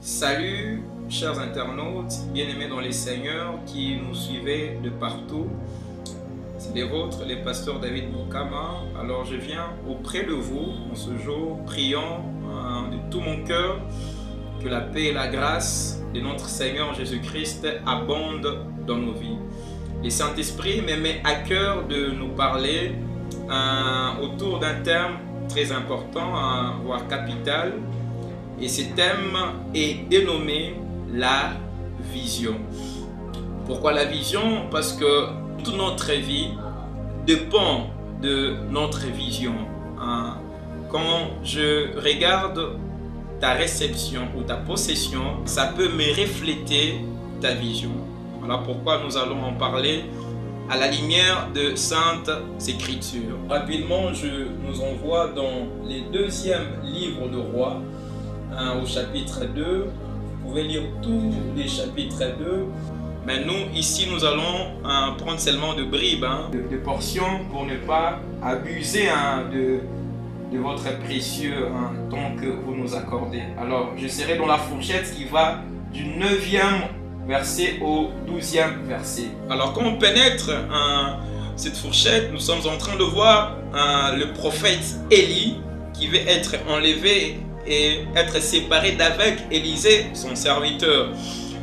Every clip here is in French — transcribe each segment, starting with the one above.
Salut chers internautes, bien-aimés dans les seigneurs qui nous suivez de partout. C'est les vôtres, les pasteurs David Moukama. Alors je viens auprès de vous en ce jour, priant de tout mon cœur que la paix et la grâce de notre Seigneur Jésus-Christ abondent dans nos vies. Le Saint-Esprit me met à cœur de nous parler autour d'un thème très important, voire capital. Et ce thème est dénommé la vision. Pourquoi la vision? Parce que toute notre vie dépend de notre vision. Quand je regarde ta réception ou ta possession, ça peut me refléter ta vision. Voilà pourquoi nous allons en parler à la lumière de Saintes Écritures. Rapidement, je nous envoie dans les deuxièmes livres de Rois, au chapitre 2. Vous pouvez lire tous les chapitres 2. Mais nous, ici, nous allons prendre seulement de bribes, de portions pour ne pas abuser de votre précieux temps que vous nous accordez. Alors, je serai dans la fourchette qui va du 9e verset au 12e verset. Alors, quand on pénètre cette fourchette, nous sommes en train de voir le prophète Élie qui veut être enlevé et être séparé d'avec Élisée, son serviteur.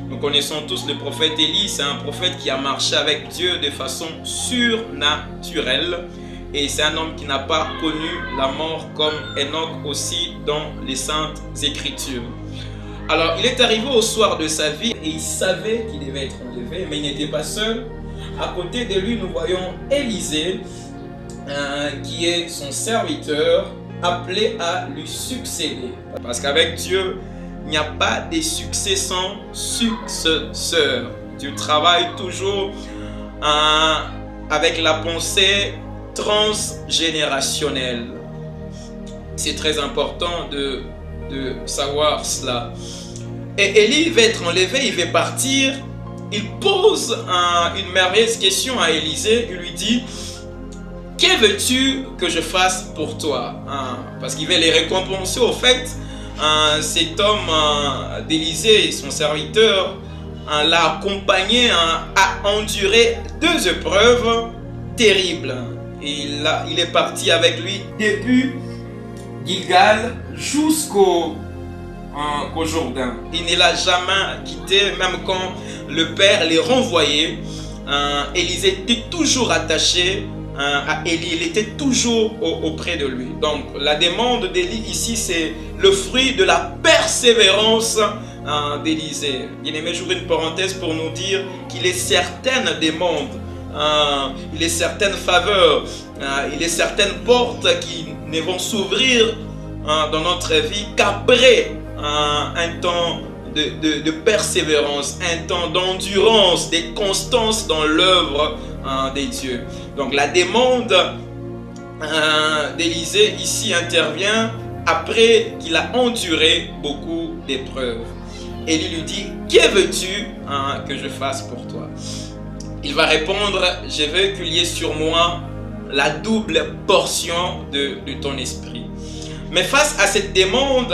Nous connaissons tous le prophète Élie. C'est un prophète qui a marché avec Dieu de façon surnaturelle. Et c'est un homme qui n'a pas connu la mort comme Enoch aussi dans les Saintes Écritures. Alors, il est arrivé au soir de sa vie et il savait qu'il devait être enlevé, mais il n'était pas seul. À côté de lui, nous voyons Élisée, qui est son serviteur, appelé à lui succéder. Parce qu'avec Dieu, il n'y a pas de succès sans successeur. Dieu travaille toujours avec la pensée transgénérationnelle. C'est très important de savoir cela. Et Élie va être enlevé, il va partir. Il pose une merveilleuse question à Élisée. Il lui dit: que veux-tu que je fasse pour toi? Parce qu'il veut les récompenser. Au fait, cet homme d'Élisée, son serviteur, l'a accompagné à endurer 2 épreuves terribles. Et il est parti avec lui depuis Gilgal jusqu'au Jourdain. Il ne l'a jamais quitté, même quand le père les renvoyait. Élisée était toujours attaché à Élie, il était toujours auprès de lui. Donc la demande d'Élie ici, c'est le fruit de la persévérance d'Élisée. Bien-aimé, j'ouvre une parenthèse pour nous dire qu'il est certaines demandes, il est certaines faveurs, il est certaines portes qui ne vont s'ouvrir dans notre vie qu'après un temps de persévérance, un temps d'endurance, de constance dans l'œuvre des dieux. Donc la demande d'Élisée ici intervient après qu'il a enduré beaucoup d'épreuves. Élie lui dit: que veux-tu que je fasse pour toi? Il va répondre: je veux qu'il y ait sur moi la double portion de ton esprit. Mais face à cette demande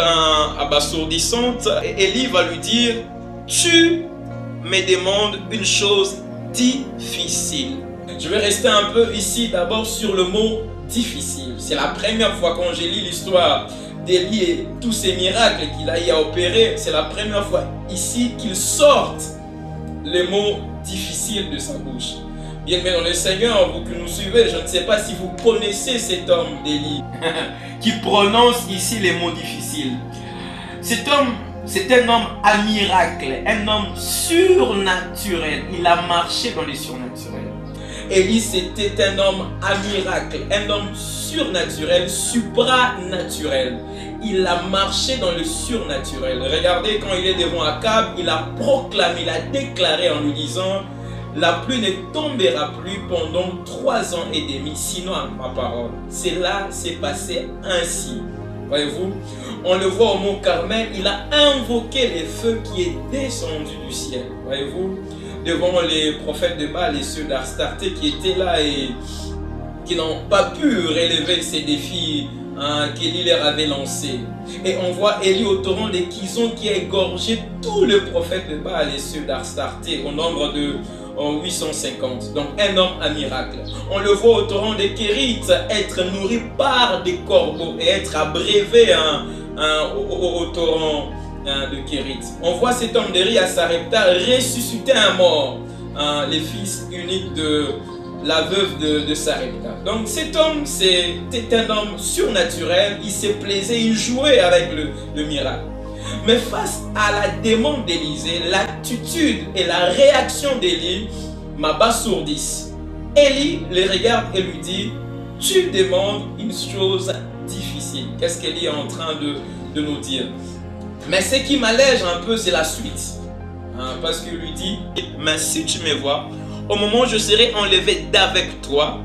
abasourdissante, Élie va lui dire: tu me demandes une chose difficile. Je vais rester un peu ici d'abord sur le mot difficile. C'est la première fois quand j'ai lu l'histoire d'Élie et tous ces miracles qu'il a eu à opérer. C'est la première fois ici qu'il sorte le mot difficile de sa bouche. Bien-aimés dans le Seigneur, vous que nous suivez, je ne sais pas si vous connaissez cet homme d'Élie qui prononce ici les mots difficiles. Cet homme, c'est un homme à miracle, un homme surnaturel. Il a marché dans les surnaturels. Élie, c'était un homme à miracle, un homme surnaturel, supranaturel. Il a marché dans le surnaturel. Regardez, quand il est devant Akab, il a proclamé, il a déclaré en lui disant: la pluie ne tombera plus pendant 3 ans et demi, sinon à ma parole. Cela s'est passé ainsi. Voyez-vous, on le voit au mont Carmel, il a invoqué les feux qui est descendu du ciel. Voyez-vous, devant les prophètes de Baal et ceux d'Astarté qui étaient là et qui n'ont pas pu relever ces défis qu'Élie leur avait lancé. Et on voit Élie au torrent de Kison qui a égorgé tous les prophètes de Baal et ceux d'Astarté au nombre de 850. Donc un homme à miracle. On le voit au torrent de Kérit être nourri par des corbeaux et être abrévé au torrent de Kérit. On voit cet homme de Ri à Sarepta ressusciter un mort, les fils uniques de la veuve de Sarepta. Donc cet homme, c'était un homme surnaturel, il se plaisait, il jouait avec le miracle. Mais face à la demande d'Élisée, l'attitude et la réaction d'Élie m'abasourdissent. Élie le regarde et lui dit, tu demandes une chose difficile. Qu'est-ce qu'Élie est en train de nous dire? Mais ce qui m'allège un peu, c'est la suite. Parce qu'il lui dit, mais si tu me vois, au moment où je serai enlevé d'avec toi,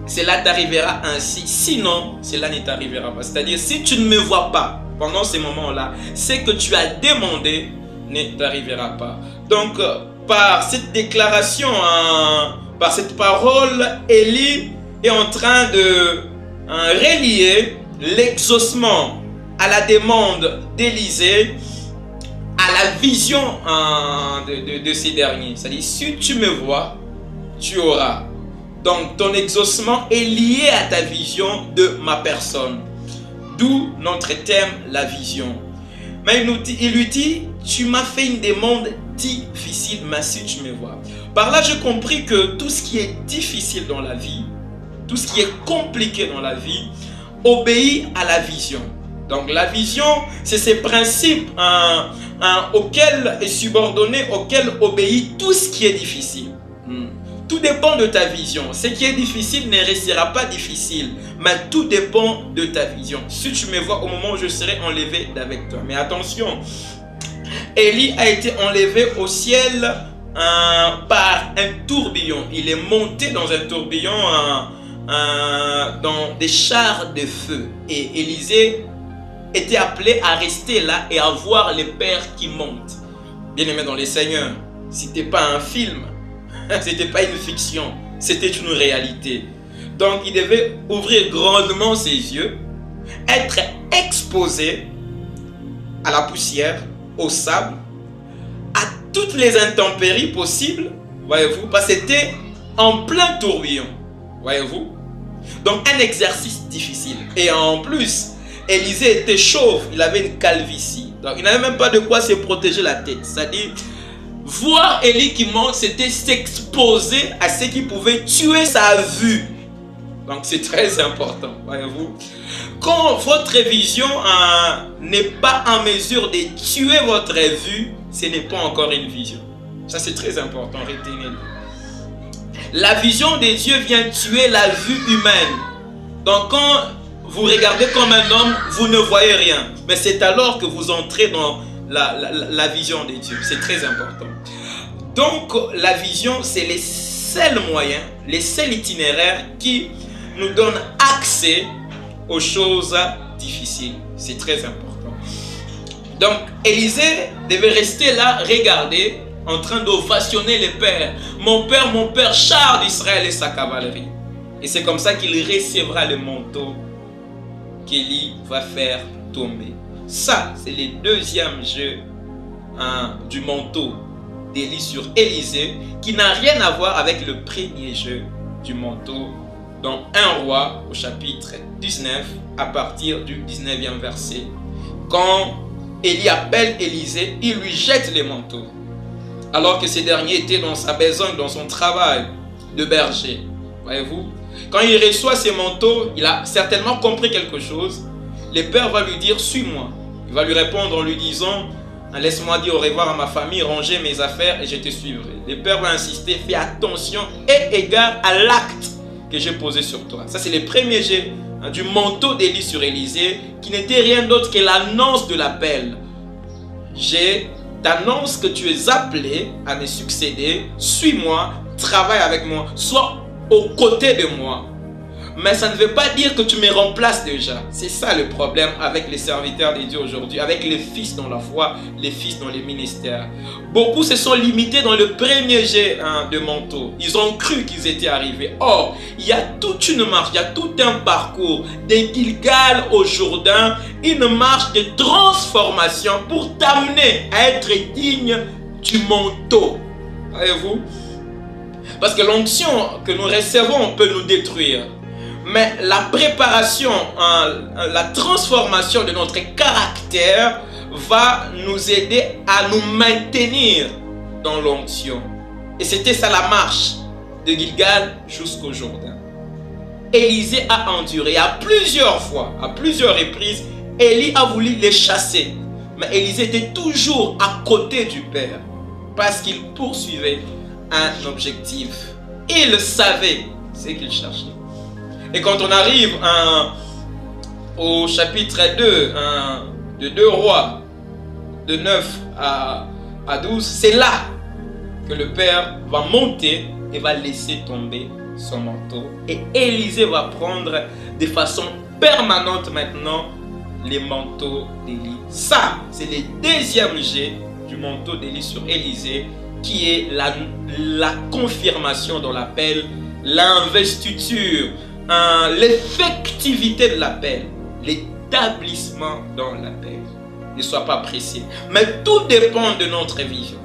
cela t'arrivera ainsi. Sinon, cela ne t'arrivera pas. C'est-à-dire, si tu ne me vois pas pendant ces moments-là, ce que tu as demandé ne t'arrivera pas. Donc, par cette déclaration, par cette parole, Élie est en train de relier l'exaucement à la demande d'Élisée, à la vision de ces derniers. C'est-à-dire, si tu me vois, tu auras. Donc, ton exaucement est lié à ta vision de ma personne. D'où notre thème, la vision. Mais il lui dit, tu m'as fait une demande difficile, mais si tu me vois. Par là, j'ai compris que tout ce qui est difficile dans la vie, tout ce qui est compliqué dans la vie, obéit à la vision. Donc la vision, c'est ces principes auxquels est subordonné, auxquels obéit tout ce qui est difficile. Tout dépend de ta vision. Ce qui est difficile ne restera pas difficile, mais tout dépend de ta vision. Si tu me vois au moment où je serai enlevé d'avec toi. Mais attention, Élie a été enlevé au ciel par un tourbillon. Il est monté dans un tourbillon, dans des chars de feu. Et Élisée était appelé à rester là et à voir les pères qui montent. Bien aimé dans les Seigneurs, ce n'était pas un film, ce n'était pas une fiction, c'était une réalité. Donc il devait ouvrir grandement ses yeux, être exposé à la poussière, au sable, à toutes les intempéries possibles, voyez-vous, parce que c'était en plein tourbillon, voyez-vous. Donc un exercice difficile. Et en plus, Élisée était chauve, il avait une calvitie. Donc il n'avait même pas de quoi se protéger la tête. C'est-à-dire, voir Élie qui monte, c'était s'exposer à ce qui pouvait tuer sa vue. Donc c'est très important, voyez-vous. Quand votre vision n'est pas en mesure de tuer votre vue, ce n'est pas encore une vision. Ça c'est très important, retenez-le. La vision de Dieu vient tuer la vue humaine. Donc quand vous regardez comme un homme, vous ne voyez rien. Mais c'est alors que vous entrez dans la vision de Dieu. C'est très important. Donc la vision, c'est les seuls moyens, les seuls itinéraires qui nous donnent accès aux choses difficiles. C'est très important. Donc Élisée devait rester là, regarder, en train d'ovationner les pères. Mon père, char d'Israël et sa cavalerie. Et c'est comme ça qu'il recevra le manteau qu'Élie va faire tomber. Ça, c'est le deuxième jeu du manteau d'Élie sur Élisée, qui n'a rien à voir avec le premier jeu du manteau dans 1 Roi au chapitre 19 à partir du 19e verset. Quand Élie appelle Élisée, il lui jette les manteaux, alors que ce dernier était dans sa besogne, dans son travail de berger. Voyez-vous? Quand il reçoit ses manteaux, il a certainement compris quelque chose. Le père va lui dire, suis-moi. Il va lui répondre en lui disant, laisse-moi dire au revoir à ma famille, ranger mes affaires et je te suivrai. Le père va insister, fais attention et égard à l'acte que j'ai posé sur toi. Ça c'est le premier jet du manteau d'Élie sur Élisée, qui n'était rien d'autre que l'annonce de l'appel. Je t'annonce que tu es appelé à me succéder, suis-moi, travaille avec moi, sois aux côtés de moi. mais ça ne veut pas dire que tu me remplaces déjà. C'est ça le problème avec les serviteurs de Dieu aujourd'hui, avec les fils dans la foi, les fils dans les ministères. Beaucoup se sont limités dans le premier jet de manteau. Ils ont cru qu'ils étaient arrivés. Or, il y a toute une marche, il y a tout un parcours de Gilgal au Jourdain, une marche de transformation pour t'amener à être digne du manteau. Voyez-vous? Parce que l'onction que nous recevons peut nous détruire. Mais la préparation, la transformation de notre caractère va nous aider à nous maintenir dans l'onction. Et c'était ça la marche de Gilgal jusqu'au Jourdain. Élisée a enduré à plusieurs fois, à plusieurs reprises. Élie a voulu les chasser. Mais Élisée était toujours à côté du Père parce qu'il poursuivait un objectif. Il savait ce qu'il cherchait. Et quand on arrive au chapitre 2 de 2 Rois, de 9 à 12, c'est là que le Père va monter et va laisser tomber son manteau. Et Élisée va prendre de façon permanente maintenant les manteaux d'Élie. Ça, c'est le deuxième jet du manteau d'Élie sur Élisée, qui est la confirmation dans l'appel, l'investiture, l'effectivité de l'appel, l'établissement dans l'appel. Ne sois pas pressé. Mais tout dépend de notre vision.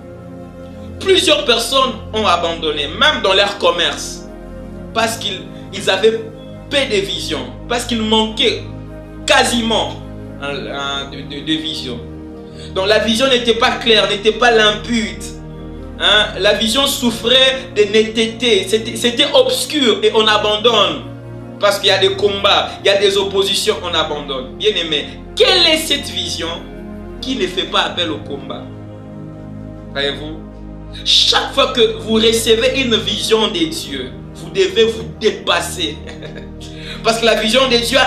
Plusieurs personnes ont abandonné, même dans leur commerce, parce qu'ils avaient peu de vision, parce qu'ils manquaient quasiment de vision. Donc la vision n'était pas claire, n'était pas limpide. La vision souffrait de netteté, c'était obscur et on abandonne. Parce qu'il y a des combats, il y a des oppositions, on abandonne. Bien aimé, quelle est cette vision qui ne fait pas appel au combat? Voyez-vous? Chaque fois que vous recevez une vision de Dieu, vous devez vous dépasser. Parce que la vision de Dieu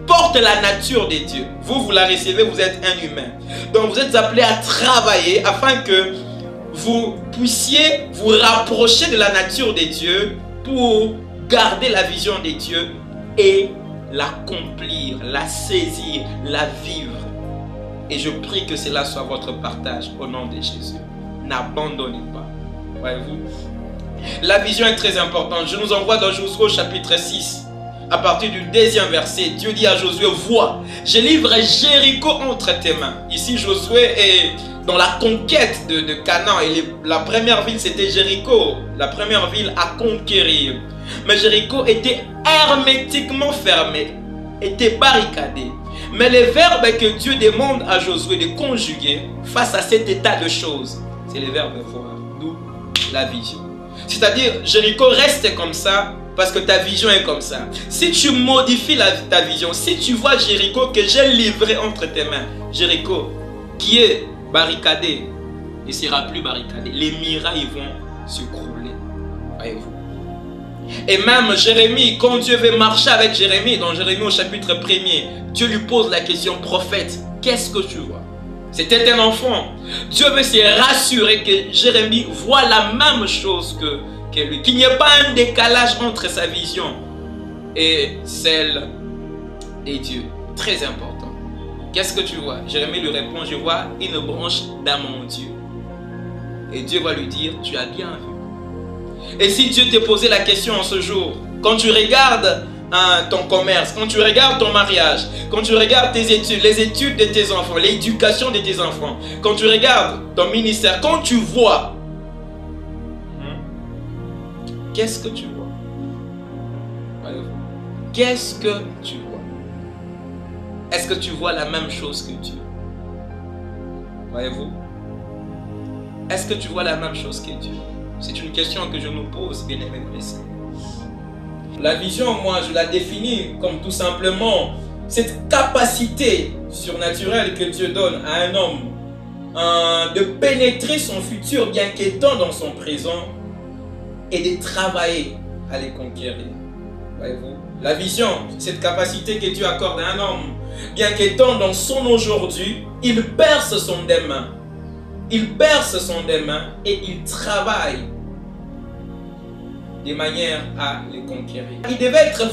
porte la nature de Dieu. Vous la recevez, vous êtes un humain. Donc vous êtes appelé à travailler afin que vous puissiez vous rapprocher de la nature de Dieu pour garder la vision de Dieu et l'accomplir, la saisir, la vivre. Et je prie que cela soit votre partage au nom de Jésus. N'abandonnez pas. Voyez-vous? La vision est très importante. Je nous envoie dans Josué au chapitre 6. À partir du 2e verset, Dieu dit à Josué, vois, je livre Jéricho entre tes mains. Ici, Josué est dans la conquête de Canaan. Et la première ville, c'était Jéricho. La première ville à conquérir. Mais Jéricho était hermétiquement fermé, était barricadé. Mais le verbe que Dieu demande à Josué de conjuguer face à cet état de choses, c'est le verbe voir, d'où la vision. C'est-à-dire, Jéricho reste comme ça parce que ta vision est comme ça. Si tu modifies ta vision, si tu vois Jéricho que j'ai livré entre tes mains, Jéricho qui est barricadé, ne sera plus barricadé. Les murailles vont s'écrouler. Voyez-vous? Et même Jérémie, quand Dieu veut marcher avec Jérémie, dans Jérémie au chapitre 1er, Dieu lui pose la question, prophète, qu'est-ce que tu vois? C'était un enfant. Dieu veut se rassurer que Jérémie voit la même chose que lui. Qu'il n'y ait pas un décalage entre sa vision et celle de Dieu. Très important. Qu'est-ce que tu vois? Jérémie lui répond, je vois une branche d'amandier. Et Dieu va lui dire, tu as bien vu. Et si Dieu te posait la question en ce jour, quand tu regardes ton commerce, quand tu regardes ton mariage, quand tu regardes tes études, les études de tes enfants, l'éducation de tes enfants, quand tu regardes ton ministère, quand tu vois, qu'est-ce que tu vois? Qu'est-ce que tu vois? Est-ce que tu vois la même chose que Dieu? Voyez-vous? Est-ce que tu vois la même chose que Dieu? C'est une question que je nous pose, bien aimés dans les Seigneurs. La vision, moi, je la définis comme tout simplement cette capacité surnaturelle que Dieu donne à un homme de pénétrer son futur bien qu'étant dans son présent et de travailler à les conquérir. Voyez-vous? La vision, cette capacité que Dieu accorde à un homme, bien qu'étant dans son aujourd'hui, il perce son demain. Il perce son demain et il travaille de manière à les conquérir. Il devait être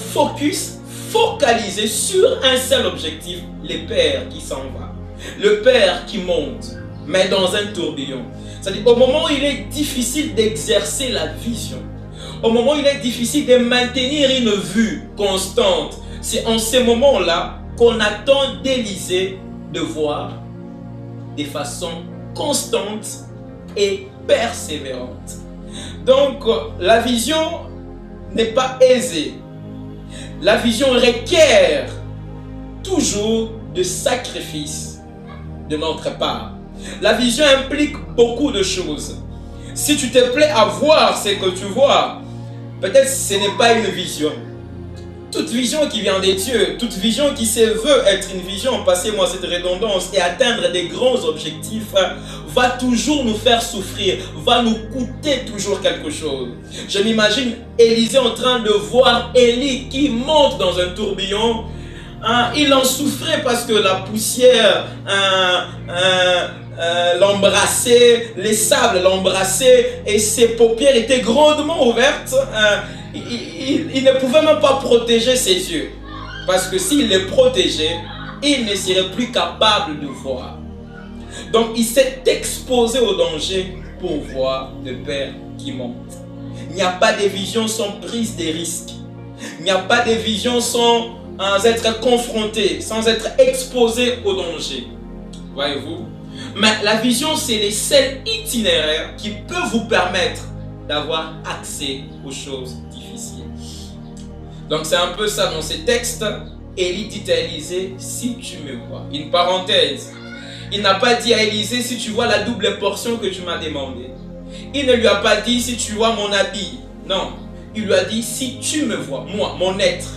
focalisé sur un seul objectif, le Père qui s'en va, le Père qui monte, mais dans un tourbillon. C'est-à-dire au moment où il est difficile d'exercer la vision, au moment où il est difficile de maintenir une vue constante, c'est en ces moments-là qu'on attend d'Élisée de voir de façon constante et persévérante. Donc, la vision n'est pas aisée. La vision requiert toujours de sacrifice de notre part. La vision implique beaucoup de choses. Si tu te plais à voir ce que tu vois, peut-être ce n'est pas une vision. Toute vision qui vient des dieux, toute vision qui se veut être une vision, passez-moi cette redondance, et atteindre des grands objectifs, va toujours nous faire souffrir, va nous coûter toujours quelque chose. Je m'imagine Élisée en train de voir Élie qui monte dans un tourbillon. Il en souffrait parce que la poussière l'embrassait, les sables l'embrassaient et ses paupières étaient grandement ouvertes. Il ne pouvait même pas protéger ses yeux. Parce que s'il les protégeait, il ne serait plus capable de voir. Donc il s'est exposé au danger pour voir le Père qui monte. Il n'y a pas de vision sans prise de risques. Il n'y a pas de vision sans être confronté, sans être exposé au danger. Voyez-vous? Mais la vision, c'est le seul itinéraire qui peut vous permettre d'avoir accès aux choses difficiles. Donc c'est un peu ça dans ces textes. Élie dit à Élisée, si tu me vois. Une parenthèse. Il n'a pas dit à Élisée, si tu vois la double portion que tu m'as demandé. Il ne lui a pas dit, si tu vois mon habit. Non. Il lui a dit, si tu me vois, moi, mon être.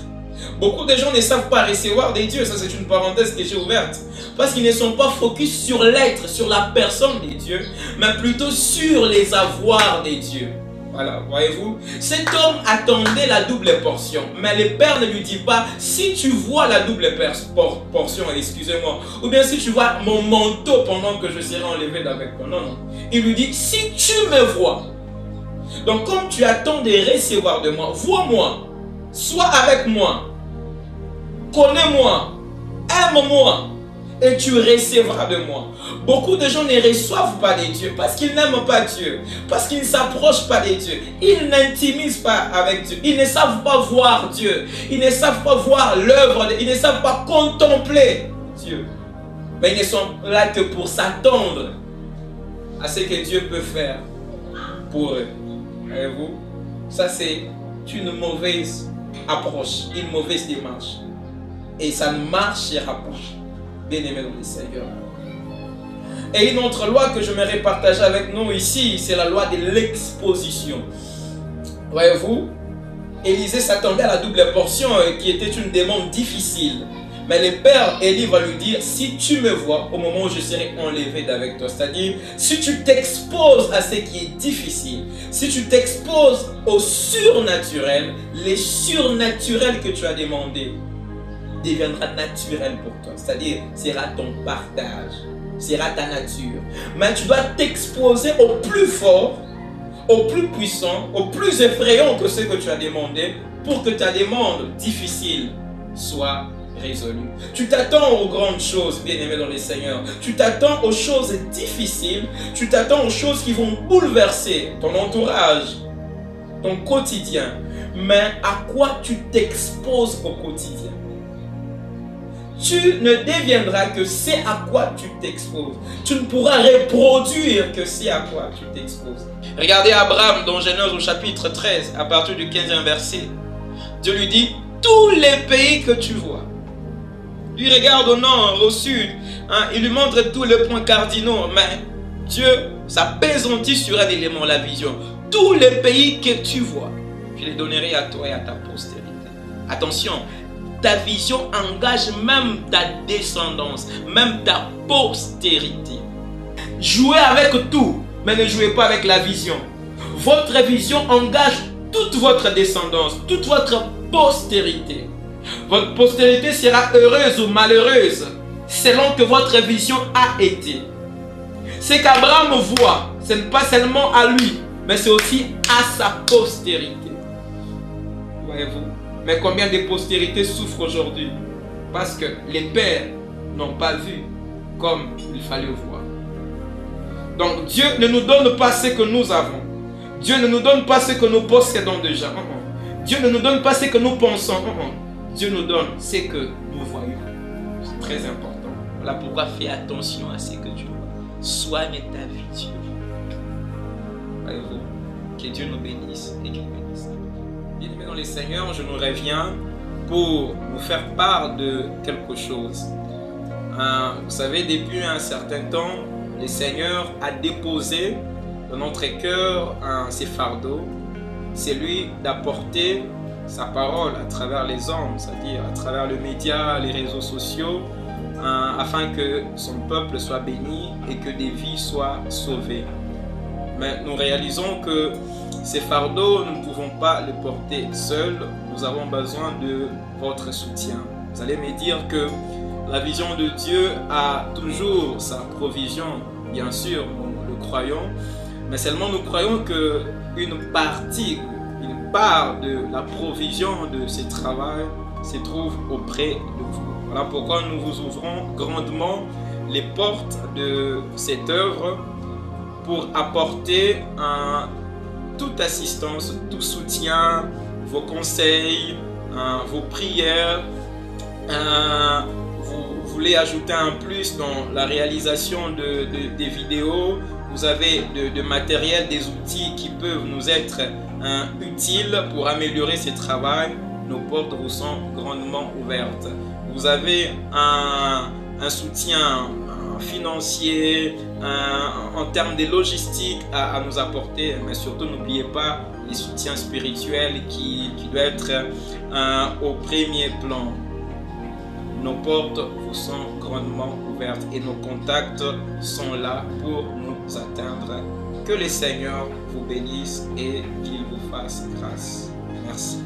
Beaucoup de gens ne savent pas recevoir des dieux. Ça, c'est une parenthèse que j'ai ouverte. Parce qu'ils ne sont pas focus sur l'être, sur la personne des dieux, mais plutôt sur les avoirs des dieux. Voilà, voyez-vous. Cet homme attendait la double portion. Mais le Père ne lui dit pas, si tu vois la double portion, excusez-moi, ou bien si tu vois mon manteau pendant que je serai enlevé d'avec toi. Non, non. Il lui dit, si tu me vois. Donc, comme tu attends de recevoir de moi, vois-moi. Sois avec moi. Connais-moi. Aime-moi. Et tu recevras de moi. Beaucoup de gens ne reçoivent pas des dieux parce qu'ils n'aiment pas Dieu, parce qu'ils ne s'approchent pas des dieux, ils n'intimisent pas avec Dieu, ils ne savent pas voir Dieu, ils ne savent pas voir l'œuvre, ils ne savent pas contempler Dieu. Mais ils ne sont là que pour s'attendre à ce que Dieu peut faire pour eux. Voyez-vous? Ça, c'est une mauvaise approche, une mauvaise démarche. Et ça ne marchera pas. Bien-aimés dans le Seigneur. Et une autre loi que je j'aimerais partager avec nous ici, c'est la loi de l'exposition. Voyez-vous, Élisée s'attendait à la double portion qui était une demande difficile. Mais le Père Élie va lui dire, si tu me vois au moment où je serai enlevé d'avec toi, c'est-à-dire si tu t'exposes à ce qui est difficile, si tu t'exposes au surnaturel, les surnaturels que tu as demandé deviendra naturel pour toi, c'est-à-dire sera ton partage, sera ta nature. Mais tu dois t'exposer au plus fort, au plus puissant, au plus effrayant que ce que tu as demandé pour que ta demande difficile soit résolue. Tu t'attends aux grandes choses, bien-aimé dans le Seigneur. Tu t'attends aux choses difficiles, tu t'attends aux choses qui vont bouleverser ton entourage, ton quotidien. Mais à quoi tu t'exposes au quotidien? Tu ne deviendras que c'est à quoi tu t'exposes. Tu ne pourras reproduire que c'est à quoi tu t'exposes. Regardez Abraham dans Genèse au chapitre 13, à partir du 15e verset. Dieu lui dit, tous les pays que tu vois. Lui regarde au nord, au sud. Il lui montre tous les points cardinaux. Mais Dieu s'apaisantit sur un élément, la vision. Tous les pays que tu vois, je les donnerai à toi et à ta postérité. Attention. Ta vision engage même ta descendance, même ta postérité. Jouez avec tout, mais ne jouez pas avec la vision. Votre vision engage toute votre descendance, toute votre postérité. Votre postérité sera heureuse ou malheureuse, selon que votre vision a été. Ce qu'Abraham voit, ce n'est pas seulement à lui, mais c'est aussi à sa postérité. Voyez-vous? Mais combien de postérités souffrent aujourd'hui? Parce que les pères n'ont pas vu comme il fallait voir. Donc Dieu ne nous donne pas ce que nous avons. Dieu ne nous donne pas ce que nous possédons déjà. Dieu ne nous donne pas ce que nous pensons. Dieu nous donne ce que nous voyons. C'est très important. Voilà pourquoi fais attention à ce que tu vois. Soigne ta vie, Dieu. Voyez-vous? Que Dieu nous bénisse et qu'il bénisse. Bien-aimés dans les Seigneurs, je nous reviens pour nous faire part de quelque chose. Vous savez, depuis un certain temps, le Seigneur a déposé dans notre cœur ses fardeaux. C'est lui d'apporter sa parole à travers les hommes, c'est-à-dire à travers le média, les réseaux sociaux, afin que son peuple soit béni et que des vies soient sauvées. Mais nous réalisons que ces fardeaux, nous ne pouvons pas les porter seuls. Nous avons besoin de votre soutien. Vous allez me dire que la vision de Dieu a toujours sa provision. Bien sûr, nous le croyons. Mais seulement nous croyons qu'une partie, une part de la provision de ce travail se trouve auprès de vous. Voilà pourquoi nous vous ouvrons grandement les portes de cette œuvre pour apporter toute assistance, tout soutien, vos conseils, vos prières. Vous voulez ajouter un plus dans la réalisation des vidéos. Vous avez de matériel, des outils qui peuvent nous être utiles pour améliorer ce travail. Nos portes vous sont grandement ouvertes. Vous avez un soutien financier, en termes de logistique à nous apporter, mais surtout n'oubliez pas les soutiens spirituels qui doivent être au premier plan. Nos portes vous sont grandement ouvertes et nos contacts sont là pour nous atteindre. Que le Seigneur vous bénisse et qu'il vous fasse grâce. Merci.